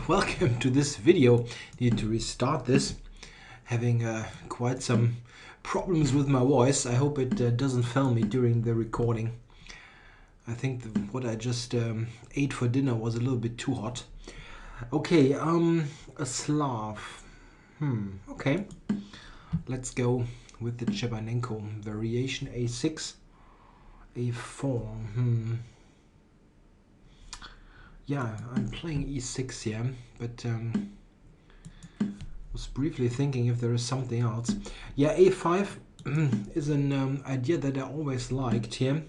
Welcome to this video. Need to restart this. Having quite some problems with my voice. I hope it doesn't fail me during the recording. I think what I just ate for dinner was a little bit too hot. Okay, a Slav. Okay. Let's go with the Chebanenko variation A6, A4. Yeah, I'm playing E6 here, but was briefly thinking if there is something else. Yeah, A5 is an idea that I always liked here.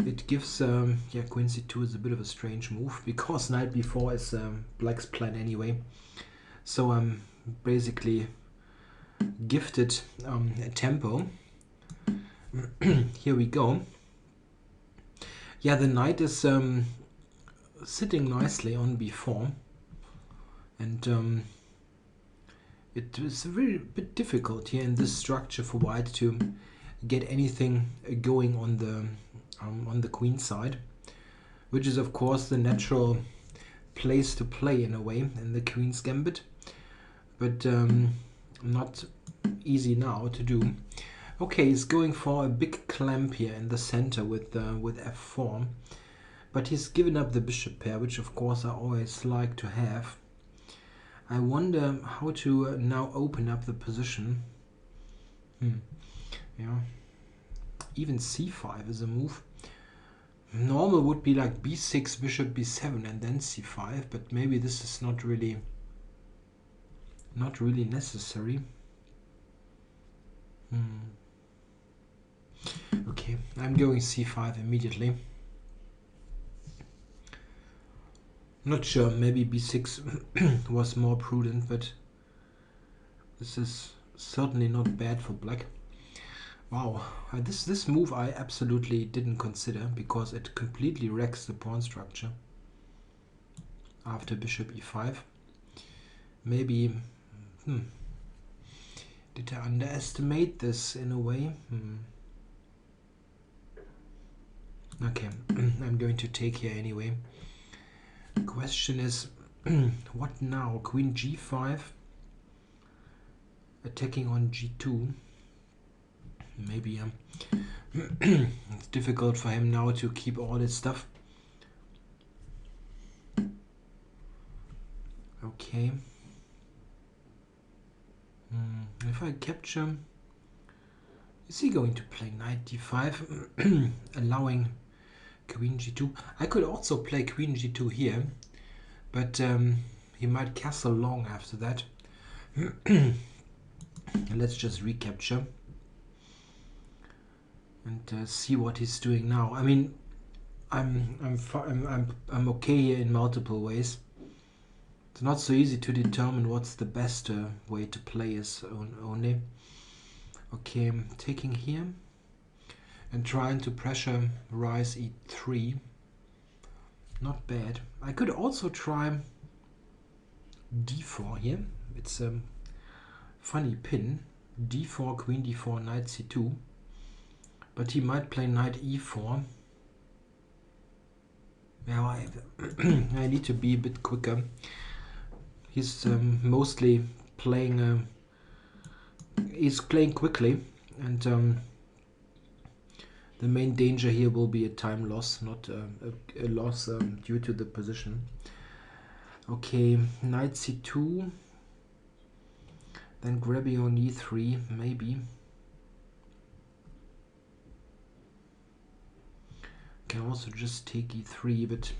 It gives, yeah, Queen C2 is a bit of a strange move because knight b4 is black's plan anyway. So I'm basically gifted a tempo. Here we go. Yeah, the knight is sitting nicely on b4, and it is a very bit difficult here in this structure for white to get anything going on the queen side, which is of course the natural place to play in a way in the queen's gambit, but not easy now to do. Okay, he's going for a big clamp here in the center with f4, but he's given up the bishop pair, which of course I always like to have. I wonder how to now open up the position. Yeah, even c5 is a move. Normal would be like b6, bishop b7, and then c5, but maybe this is not really necessary. Okay, I'm going c5 immediately. Not sure, maybe b6 was more prudent, but this is certainly not bad for black. Wow, this move I absolutely didn't consider because it completely wrecks the pawn structure after bishop e5. Maybe, did I underestimate this in a way? Okay, I'm going to take here anyway. Question is, what now? Queen g5, attacking on g2. Maybe it's difficult for him now to keep all his stuff. Okay. If I capture, is he going to play knight d5, allowing queen g2? I could also play queen g2 here, but he might castle long after that. Let's just recapture and see what he's doing now. I mean, I'm okay here in multiple ways. It's not so easy to determine what's the best way to play is only. Okay, I'm taking here and trying to pressure rise e3. Not bad. I could also try d4 here. It's a funny pin. d4, queen d4, knight c2. But he might play knight e4. Now I need to be a bit quicker. He's mostly playing. He's playing quickly, and the main danger here will be a time loss, not a loss due to the position. Okay, knight c2, then grabbing on e3, maybe. Can also just take e3, but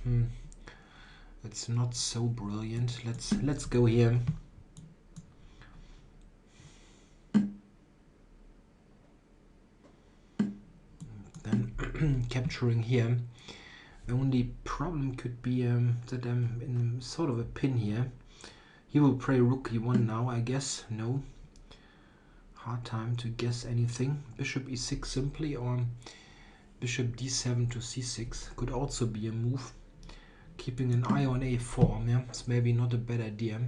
it's not so brilliant. Let's go here. Then capturing here. The only problem could be that I'm in sort of a pin here. He will play rook e1 now, I guess. No. Hard time to guess anything. Bishop e6 simply, or bishop d7 to c6 could also be a move. Keeping an eye on a4, yeah, it's maybe not a bad idea.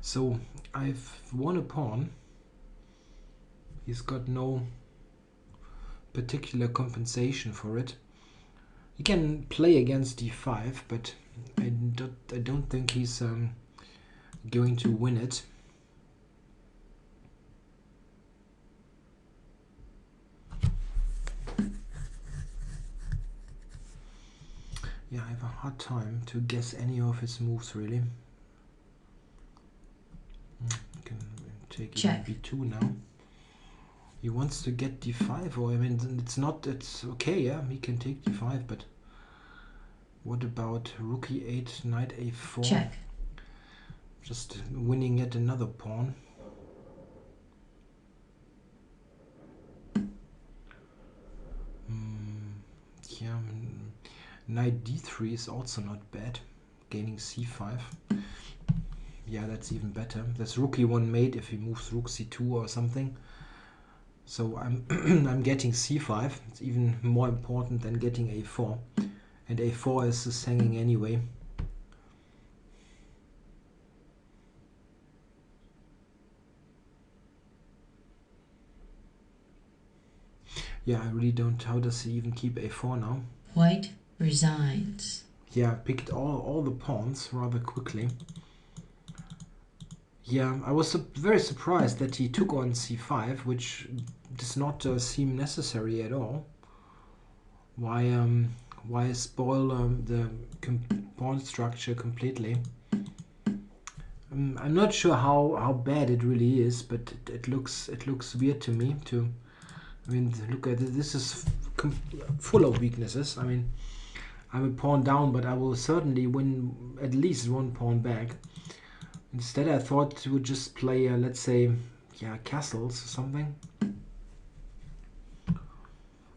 So I've won a pawn. He's got no particular compensation for it. He can play against d5, but I don't think he's going to win it. Yeah, I have a hard time to guess any of his moves, really. I can take b2 now. He wants to get d5, or I mean, it's okay, yeah, he can take d5, but what about rook e8, knight a4? Check. Just winning yet another pawn. Yeah, knight d3 is also not bad. Gaining c5. Yeah, that's even better. That's rook e1 mate if he moves rook c2 or something. So I'm I'm getting c5. It's even more important than getting a4. And a4 is just hanging anyway. Yeah, I really don't. How does he even keep a4 now? White resigns. Yeah, picked all the pawns rather quickly. Yeah, I was very surprised that he took on c5, which does not seem necessary at all. Why spoil the pawn structure completely? I'm not sure how bad it really is, but it looks weird to me. I mean, look at it. This is full of weaknesses. I mean, I'm a pawn down, but I will certainly win at least one pawn back. Instead, I thought he would just play, let's say, yeah, castles or something.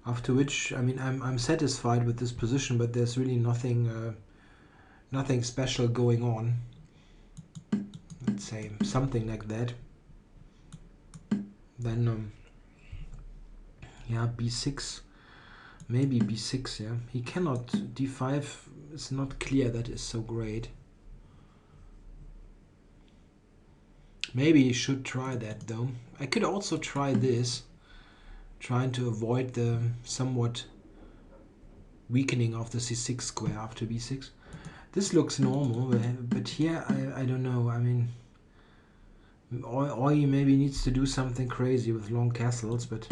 After which, I mean, I'm satisfied with this position, but there's really nothing special going on. Let's say something like that. Then, yeah, b6, maybe b6. Yeah, he cannot. d5 is not clear. That is so great. Maybe you should try that though. I could also try this, trying to avoid the somewhat weakening of the c6 square after b6. This looks normal, but here I don't know. I mean, or he maybe needs to do something crazy with long castles, but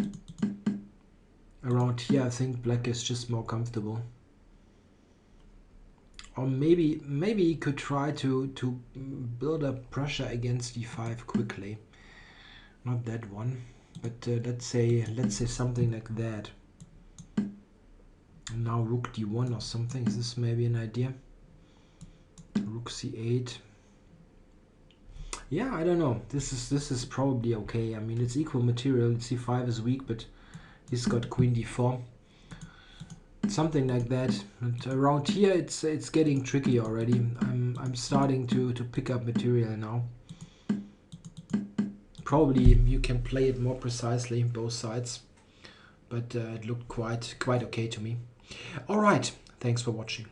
around here I think black is just more comfortable. Or maybe he could try to build up pressure against d5 quickly. Not that one, but let's say something like that. And now rook d1 or something. Is this maybe an idea? Rook c8. Yeah, I don't know. This is probably okay. I mean, it's equal material. c5 is weak, but he's got queen d4. Something like that. But around here it's getting tricky already. I'm starting to pick up material now. Probably you can play it more precisely, both sides, but it looked quite okay to me. All right, thanks for watching.